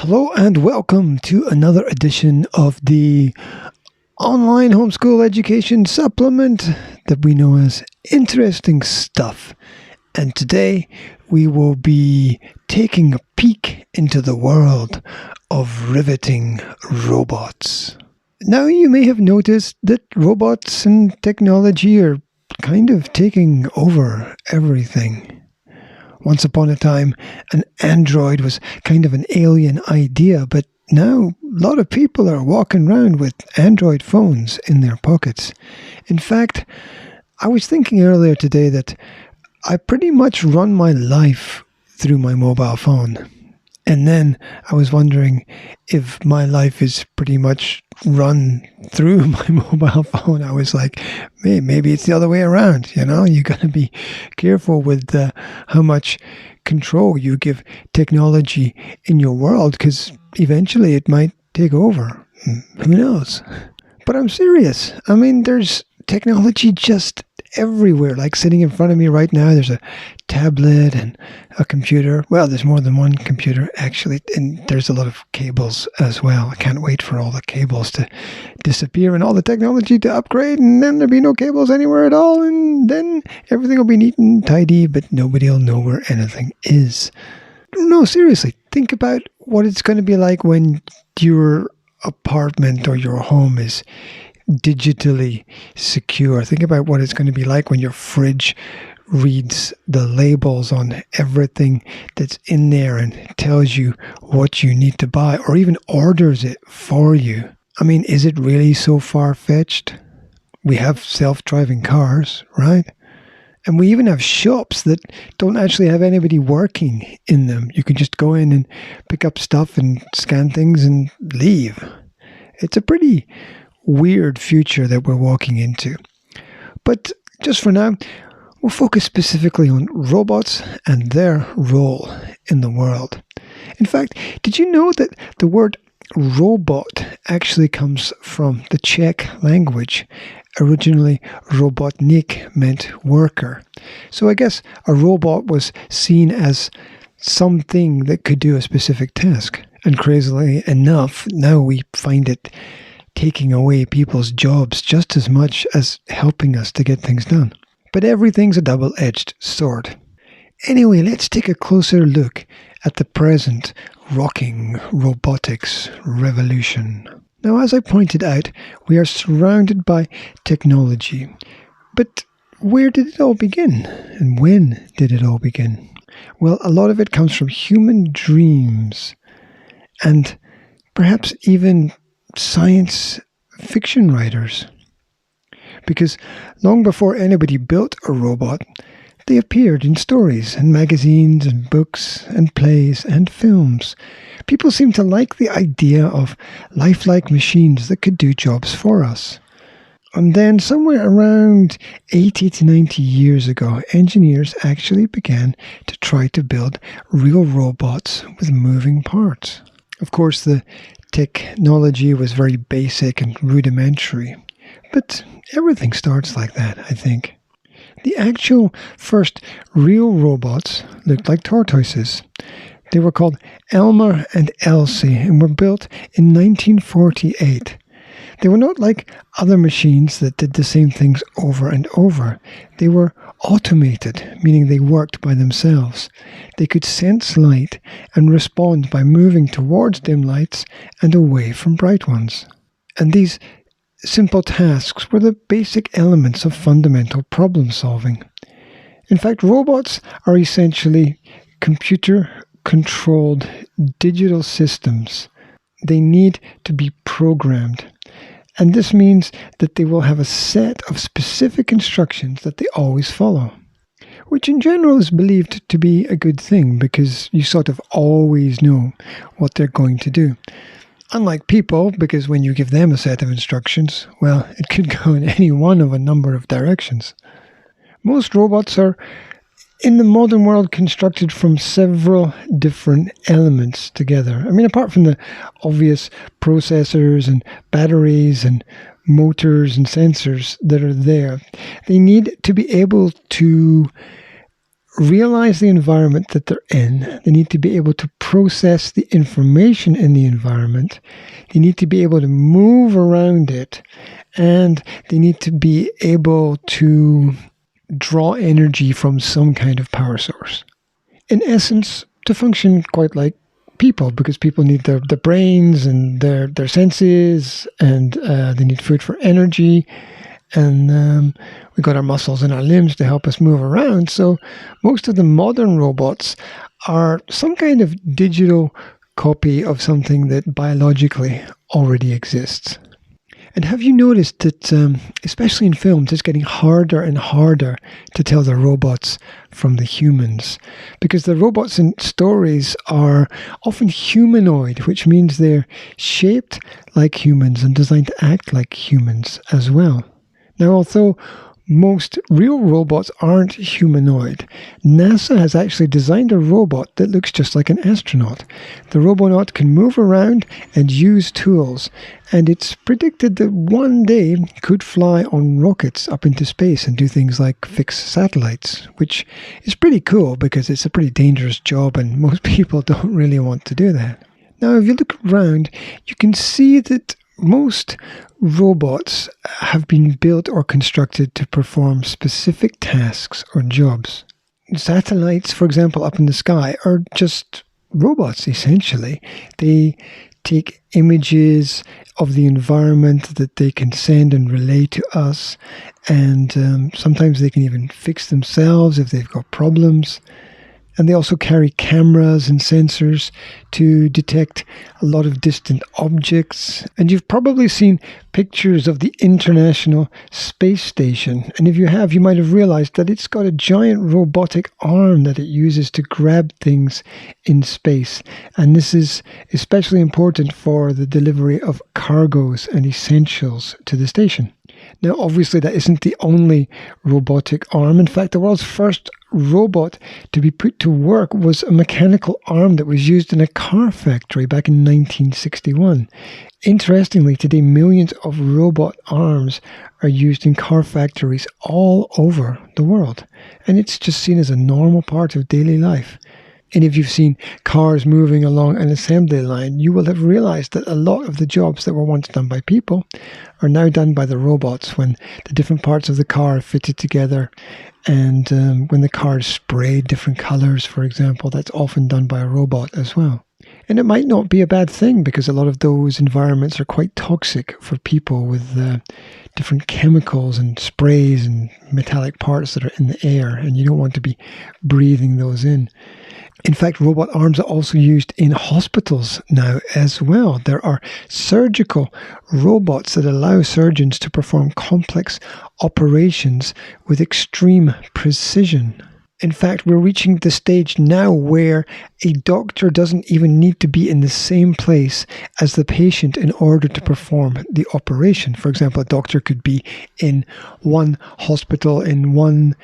Hello and welcome to another edition of the online homeschool education supplement that we know as Interesting Stuff. And today we will be taking a peek into the world of riveting robots. Now you may have noticed that robots and technology are kind of taking over everything. Once upon a time, an android was kind of an alien idea, but now a lot of people are walking around with Android phones in their pockets. In fact, I was thinking earlier today that I pretty much run my life through my mobile phone. And then I was wondering if my life is pretty much run through my mobile phone. I was like, maybe it's the other way around. You got to be careful with how much control you give technology in your world, because eventually it might take over. Who knows? But I'm serious. I mean, there's technology just everywhere, like sitting in front of me right now. There's a tablet and a computer. Well, there's more than one computer actually, and there's a lot of cables as well. I can't wait for all the cables to disappear and all the technology to upgrade, and then there'll be no cables anywhere at all, and then everything will be neat and tidy, but nobody will know where anything is. No, seriously, think about what it's going to be like when your apartment or your home is digitally secure. Think about what it's going to be like when your fridge reads the labels on everything that's in there and tells you what you need to buy, or even orders it for you. I mean, is it really so far-fetched? We have self-driving cars, right? And we even have shops that don't actually have anybody working in them. You can just go in and pick up stuff and scan things and leave. It's a pretty weird future that we're walking into. But just for now, we'll focus specifically on robots and their role in the world. In fact, did you know that the word robot actually comes from the Czech language? Originally, robotnik meant worker. So I guess a robot was seen as something that could do a specific task. And crazily enough, now we find it taking away people's jobs just as much as helping us to get things done. But everything's a double-edged sword. Anyway, let's take a closer look at the present rocking robotics revolution. Now, as I pointed out, we are surrounded by technology. But where did it all begin? And when did it all begin? Well, a lot of it comes from human dreams and perhaps even science fiction writers. Because long before anybody built a robot, they appeared in stories and magazines and books and plays and films. People seem to like the idea of lifelike machines that could do jobs for us. And then somewhere around 80 to 90 years ago, engineers actually began to try to build real robots with moving parts. Of course, the technology was very basic and rudimentary, but everything starts like that, I think. The actual first real robots looked like tortoises. They were called Elmer and Elsie and were built in 1948. They were not like other machines that did the same things over and over. They were automated, meaning they worked by themselves. They could sense light and respond by moving towards dim lights and away from bright ones. And these simple tasks were the basic elements of fundamental problem solving. In fact, robots are essentially computer-controlled digital systems. They need to be programmed. And this means that they will have a set of specific instructions that they always follow, which in general is believed to be a good thing because you sort of always know what they're going to do. Unlike people, because when you give them a set of instructions, well, it could go in any one of a number of directions. Most robots are, in the modern world, constructed from several different elements together. I mean, apart from the obvious processors and batteries and motors and sensors that are there, they need to be able to realize the environment that they're in. They need to be able to process the information in the environment. They need to be able to move around it. And they need to be able to draw energy from some kind of power source. In essence, to function quite like people, because people need their brains and their senses, and they need food for energy. And we got our muscles and our limbs to help us move around. So most of the modern robots are some kind of digital copy of something that biologically already exists. And have you noticed that, especially in films, it's getting harder and harder to tell the robots from the humans? Because the robots in stories are often humanoid, which means they're shaped like humans and designed to act like humans as well. Now, although most real robots aren't humanoid, NASA has actually designed a robot that looks just like an astronaut. The robonaut can move around and use tools, and it's predicted that one day could fly on rockets up into space and do things like fix satellites, which is pretty cool because it's a pretty dangerous job and most people don't really want to do that. Now, if you look around, you can see that most robots have been built or constructed to perform specific tasks or jobs. Satellites, for example, up in the sky are just robots, essentially. They take images of the environment that they can send and relay to us, and sometimes they can even fix themselves if they've got problems. And they also carry cameras and sensors to detect a lot of distant objects. And you've probably seen pictures of the International Space Station. And if you have, you might have realized that it's got a giant robotic arm that it uses to grab things in space. And this is especially important for the delivery of cargoes and essentials to the station. Now, obviously, that isn't the only robotic arm. In fact, the world's first robot to be put to work was a mechanical arm that was used in a car factory back in 1961. Interestingly, today, millions of robot arms are used in car factories all over the world. And it's just seen as a normal part of daily life. And if you've seen cars moving along an assembly line, you will have realized that a lot of the jobs that were once done by people are now done by the robots when the different parts of the car are fitted together. And when the car is sprayed different colors, for example, that's often done by a robot as well. And it might not be a bad thing because a lot of those environments are quite toxic for people with different chemicals and sprays and metallic parts that are in the air, and you don't want to be breathing those in. In fact, robot arms are also used in hospitals now as well. There are surgical robots that allow surgeons to perform complex operations with extreme precision. In fact, we're reaching the stage now where a doctor doesn't even need to be in the same place as the patient in order to perform the operation. For example, a doctor could be in one hospital in one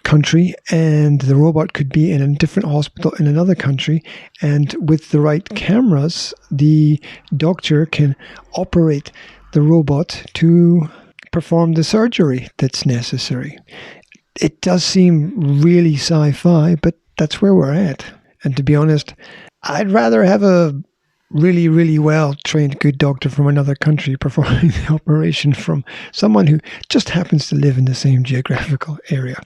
country, and the robot could be in a different hospital in another country, and with the right cameras, the doctor can operate the robot to perform the surgery that's necessary. It does seem really sci-fi, but that's where we're at. And to be honest, I'd rather have a really, really well-trained good doctor from another country performing the operation from someone who just happens to live in the same geographical area.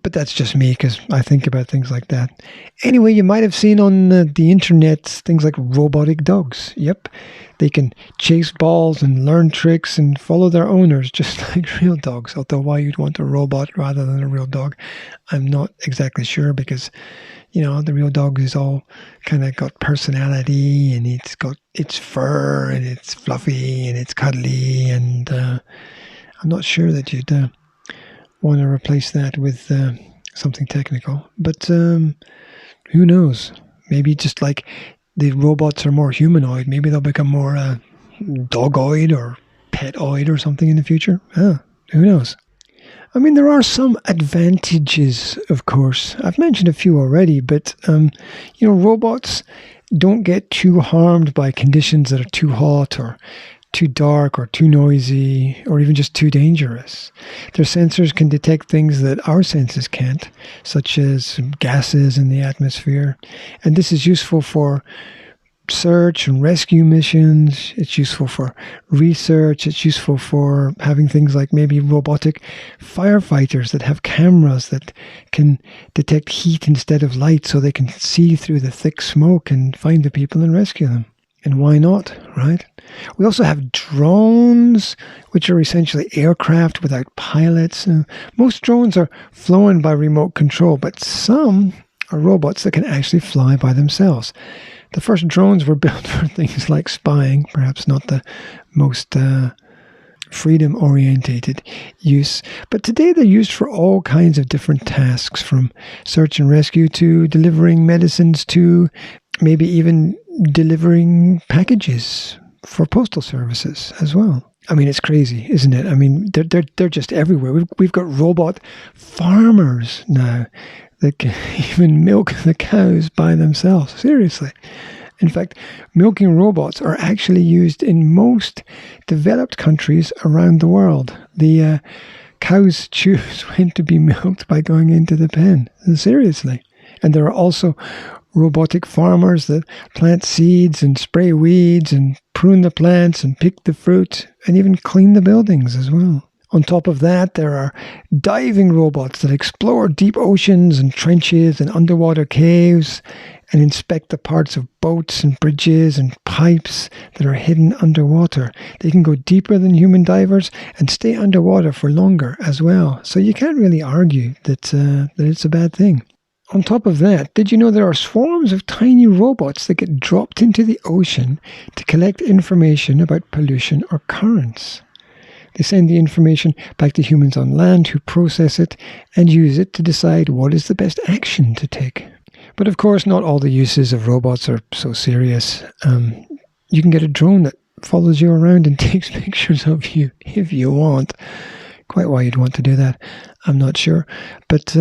But that's just me because I think about things like that. Anyway, you might have seen on the internet things like robotic dogs. Yep, they can chase balls and learn tricks and follow their owners just like real dogs. Although why you'd want a robot rather than a real dog, I'm not exactly sure because, you know, the real dog is all kind of got personality and it's got its fur and it's fluffy and it's cuddly, and I'm not sure that you'd want to replace that with something technical. But who knows? Maybe just like the robots are more humanoid, maybe they'll become more dogoid or petoid or something in the future. Who knows? I mean, there are some advantages, of course. I've mentioned a few already, but robots don't get too harmed by conditions that are too hot or too dark or too noisy or even just too dangerous. Their sensors can detect things that our senses can't, such as gases in the atmosphere. And this is useful for search and rescue missions. It's useful for research. It's useful for having things like maybe robotic firefighters that have cameras that can detect heat instead of light so they can see through the thick smoke and find the people and rescue them. And why not, right? We also have drones, which are essentially aircraft without pilots. Most drones are flown by remote control, but some are robots that can actually fly by themselves. The first drones were built for things like spying, perhaps not the most freedom-orientated use. But today they're used for all kinds of different tasks, from search and rescue to delivering medicines to maybe even delivering packages for postal services as well. I mean, it's crazy, isn't it? I mean, they're just everywhere. We've got robot farmers now that can even milk the cows by themselves. Seriously. In fact, milking robots are actually used in most developed countries around the world. The cows choose when to be milked by going into the pen. Seriously. And there are also robotic farmers that plant seeds and spray weeds and prune the plants and pick the fruit and even clean the buildings as well. On top of that, there are diving robots that explore deep oceans and trenches and underwater caves and inspect the parts of boats and bridges and pipes that are hidden underwater. They can go deeper than human divers and stay underwater for longer as well. So you can't really argue that it's a bad thing. On top of that, did you know there are swarms of tiny robots that get dropped into the ocean to collect information about pollution or currents? They send the information back to humans on land who process it and use it to decide what is the best action to take. But of course, not all the uses of robots are so serious. You can get a drone that follows you around and takes pictures of you if you want. Quite why you'd want to do that, I'm not sure. But,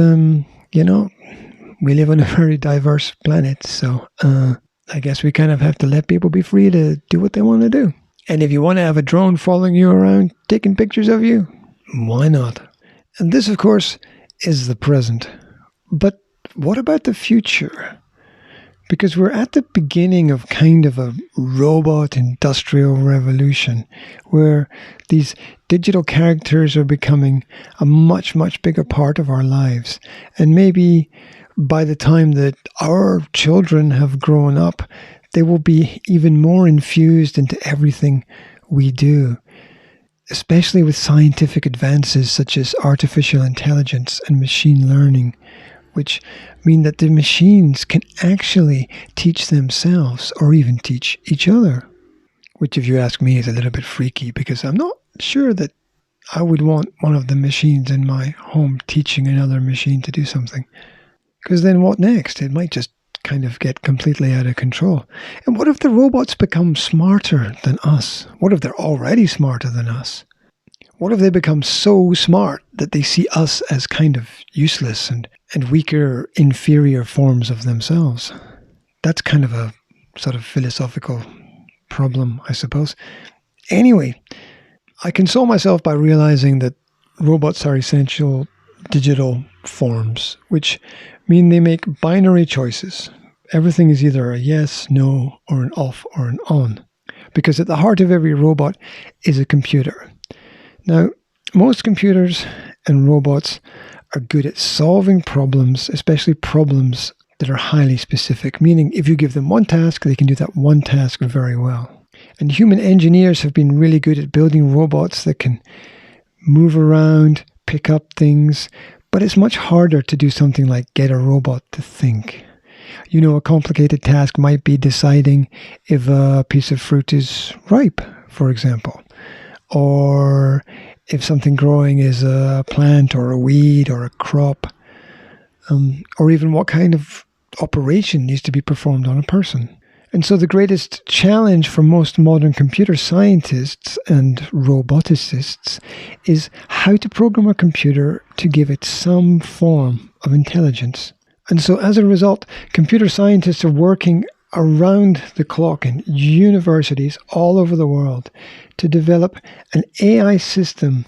we live on a very diverse planet, so I guess we kind of have to let people be free to do what they want to do. And if you want to have a drone following you around, taking pictures of you, why not? And this, of course, is the present. But what about the future? Because we're at the beginning of kind of a robot industrial revolution where these digital characters are becoming a much, much bigger part of our lives. And maybe by the time that our children have grown up, they will be even more infused into everything we do, especially with scientific advances such as artificial intelligence and machine learning, which mean that the machines can actually teach themselves or even teach each other, which, if you ask me, is a little bit freaky because I'm not sure that I would want one of the machines in my home teaching another machine to do something. Because then what next? It might just kind of get completely out of control. And what if the robots become smarter than us? What if they're already smarter than us? What if they become so smart that they see us as kind of useless and weaker, inferior forms of themselves? That's kind of a sort of philosophical problem, I suppose. Anyway, I console myself by realizing that robots are essential digital forms, which mean they make binary choices. Everything is either a yes, no, or an off or an on. Because at the heart of every robot is a computer. Now, most computers and robots are good at solving problems, especially problems that are highly specific, meaning if you give them one task, they can do that one task very well. And human engineers have been really good at building robots that can move around, pick up things, but it's much harder to do something like get a robot to think. You know, a complicated task might be deciding if a piece of fruit is ripe, for example, or if something growing is a plant or a weed or a crop, or even what kind of operation needs to be performed on a person. And so the greatest challenge for most modern computer scientists and roboticists is how to program a computer to give it some form of intelligence. And so as a result, computer scientists are working around the clock in universities all over the world to develop an AI system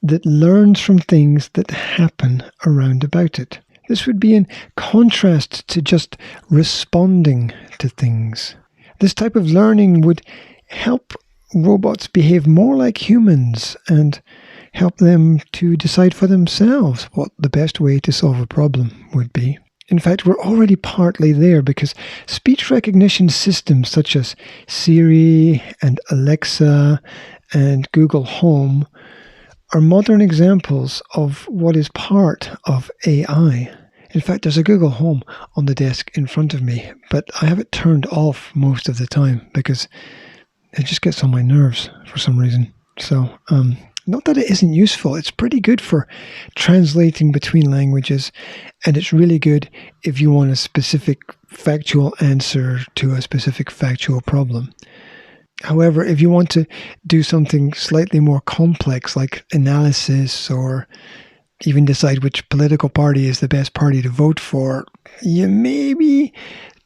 that learns from things that happen around about it. This would be in contrast to just responding to things. This type of learning would help robots behave more like humans and help them to decide for themselves what the best way to solve a problem would be. In fact, we're already partly there because speech recognition systems such as Siri and Alexa and Google Home are modern examples of what is part of AI. In fact, there's a Google Home on the desk in front of me, but I have it turned off most of the time because it just gets on my nerves for some reason. So, not that it isn't useful. It's pretty good for translating between languages, and it's really good if you want a specific factual answer to a specific factual problem. However, if you want to do something slightly more complex, like analysis or even decide which political party is the best party to vote for, you maybe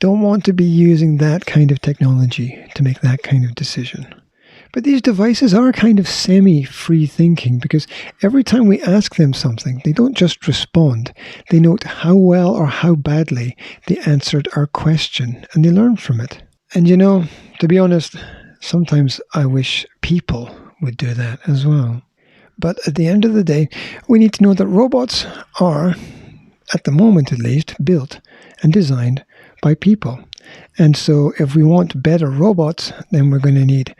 don't want to be using that kind of technology to make that kind of decision. But these devices are kind of semi-free thinking because every time we ask them something, they don't just respond. They note how well or how badly they answered our question, and they learn from it. And you know, to be honest, sometimes I wish people would do that as well. But at the end of the day, we need to know that robots are, at the moment at least, built and designed by people. And so if we want better robots, then we're going to need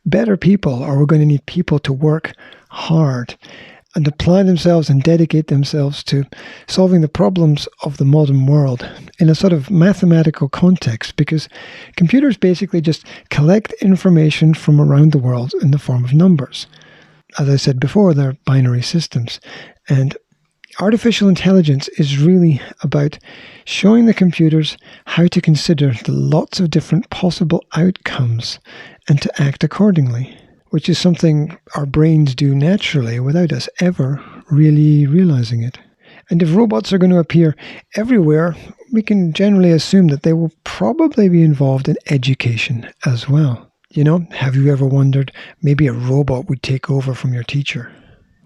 better people, or we're going to need people to work hard and apply themselves and dedicate themselves to solving the problems of the modern world in a sort of mathematical context, because computers basically just collect information from around the world in the form of numbers. As I said before, they're binary systems. And artificial intelligence is really about showing the computers how to consider the lots of different possible outcomes and to act accordingly, which is something our brains do naturally without us ever really realizing it. And if robots are going to appear everywhere, we can generally assume that they will probably be involved in education as well. You know, have you ever wondered, maybe a robot would take over from your teacher?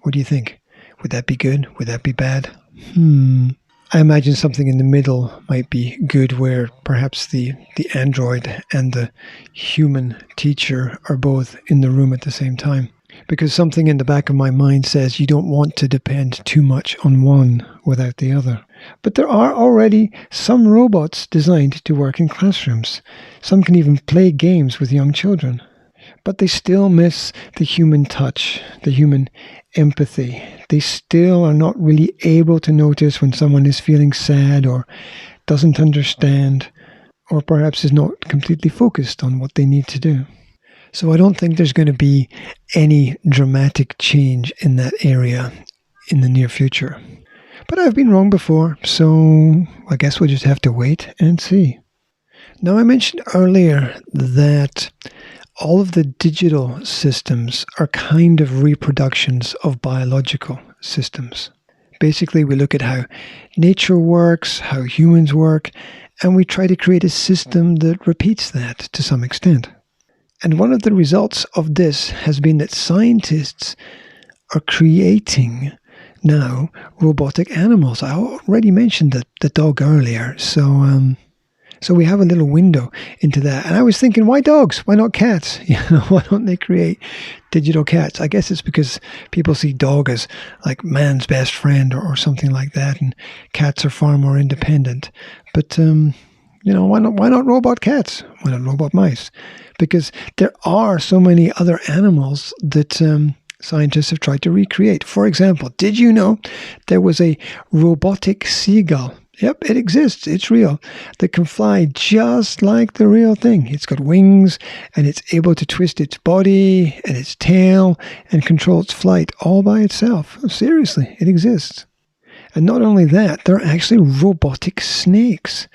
What do you think? Would that be good? Would that be bad? I imagine something in the middle might be good, where perhaps the android and the human teacher are both in the room at the same time. Because something in the back of my mind says you don't want to depend too much on one without the other. But there are already some robots designed to work in classrooms. Some can even play games with young children. But they still miss the human touch, the human empathy. They still are not really able to notice when someone is feeling sad or doesn't understand, or perhaps is not completely focused on what they need to do. So I don't think there's going to be any dramatic change in that area in the near future. But I've been wrong before, so I guess we'll just have to wait and see. Now, I mentioned earlier that all of the digital systems are kind of reproductions of biological systems. Basically, we look at how nature works, how humans work, and we try to create a system that repeats that to some extent. And one of the results of this has been that scientists are creating now robotic animals. I already mentioned the dog earlier, so we have a little window into that. And I was thinking, why dogs? Why not cats? Why don't they create digital cats? I guess it's because people see dog as like man's best friend or something like that, and cats are far more independent. But why not robot cats? Why not robot mice? Because there are so many other animals that scientists have tried to recreate. For example, did you know there was a robotic seagull? Yep, it exists. It's real. That can fly just like the real thing. It's got wings, and it's able to twist its body and its tail and control its flight all by itself. Seriously, it exists. And not only that, there are actually robotic snakes.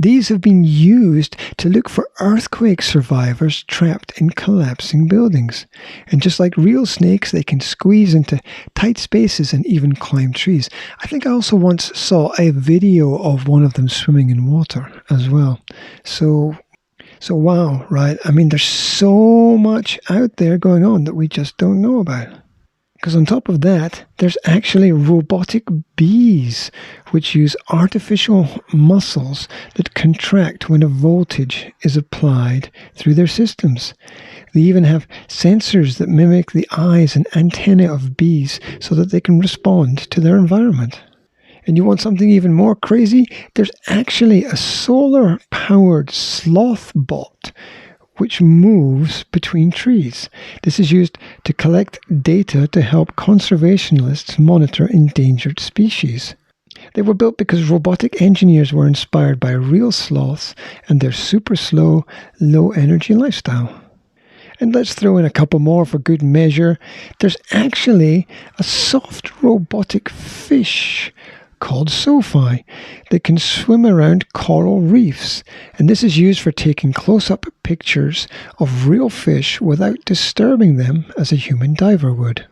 These have been used to look for earthquake survivors trapped in collapsing buildings. And just like real snakes, they can squeeze into tight spaces and even climb trees. I think I also once saw a video of one of them swimming in water as well. So wow, right? I mean, there's so much out there going on that we just don't know about. Because on top of that, there's actually robotic bees, which use artificial muscles that contract when a voltage is applied through their systems. They even have sensors that mimic the eyes and antennae of bees so that they can respond to their environment. And you want something even more crazy? There's actually a solar-powered sloth bot which moves between trees. This is used to collect data to help conservationists monitor endangered species. They were built because robotic engineers were inspired by real sloths and their super slow, low-energy lifestyle. And let's throw in a couple more for good measure. There's actually a soft robotic fish called SoFi that can swim around coral reefs, and this is used for taking close-up pictures of real fish without disturbing them as a human diver would.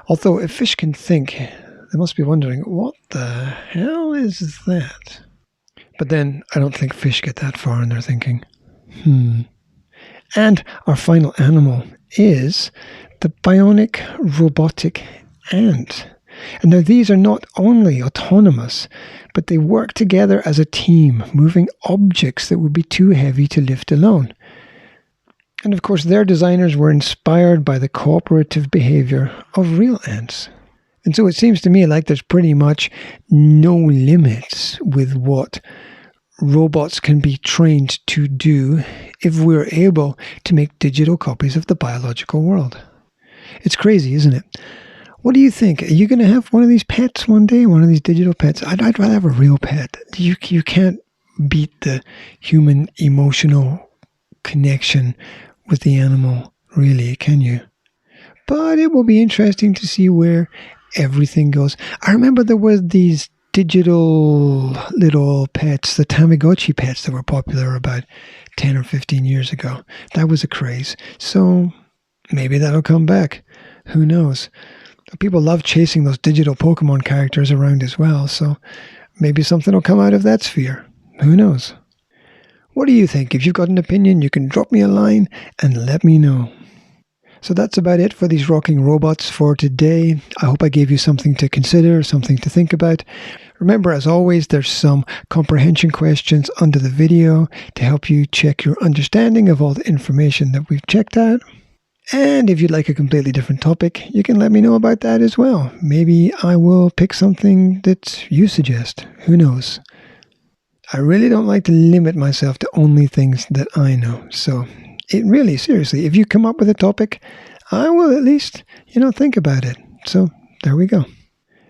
Although if fish can think, they must be wondering, what the hell is that? But then I don't think fish get that far in their thinking. And our final animal is the bionic robotic ant. And now these are not only autonomous, but they work together as a team, moving objects that would be too heavy to lift alone. And of course, their designers were inspired by the cooperative behavior of real ants. And so it seems to me like there's pretty much no limits with what robots can be trained to do if we're able to make digital copies of the biological world. It's crazy, isn't it? What do you think? Are you going to have one of these pets one day? One of these digital pets? I'd rather have a real pet. You can't beat the human emotional connection with the animal, really, can you? But it will be interesting to see where everything goes. I remember there were these digital little pets, the Tamagotchi pets that were popular about 10 or 15 years ago. That was a craze. So maybe that'll come back. Who knows? People love chasing those digital Pokemon characters around as well, so maybe something will come out of that sphere. Who knows? What do you think? If you've got an opinion, you can drop me a line and let me know. So that's about it for these rocking robots for today. I hope I gave you something to consider, something to think about. Remember, as always, there's some comprehension questions under the video to help you check your understanding of all the information that we've checked out. And if you'd like a completely different topic, you can let me know about that as well. Maybe I will pick something that you suggest. Who knows? I really don't like to limit myself to only things that I know. So it really, seriously, if you come up with a topic, I will at least, think about it. So there we go.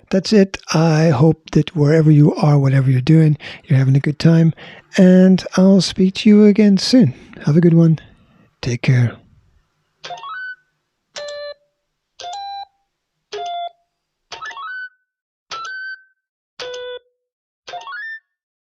That's it. I hope that wherever you are, whatever you're doing, you're having a good time. And I'll speak to you again soon. Have a good one. Take care.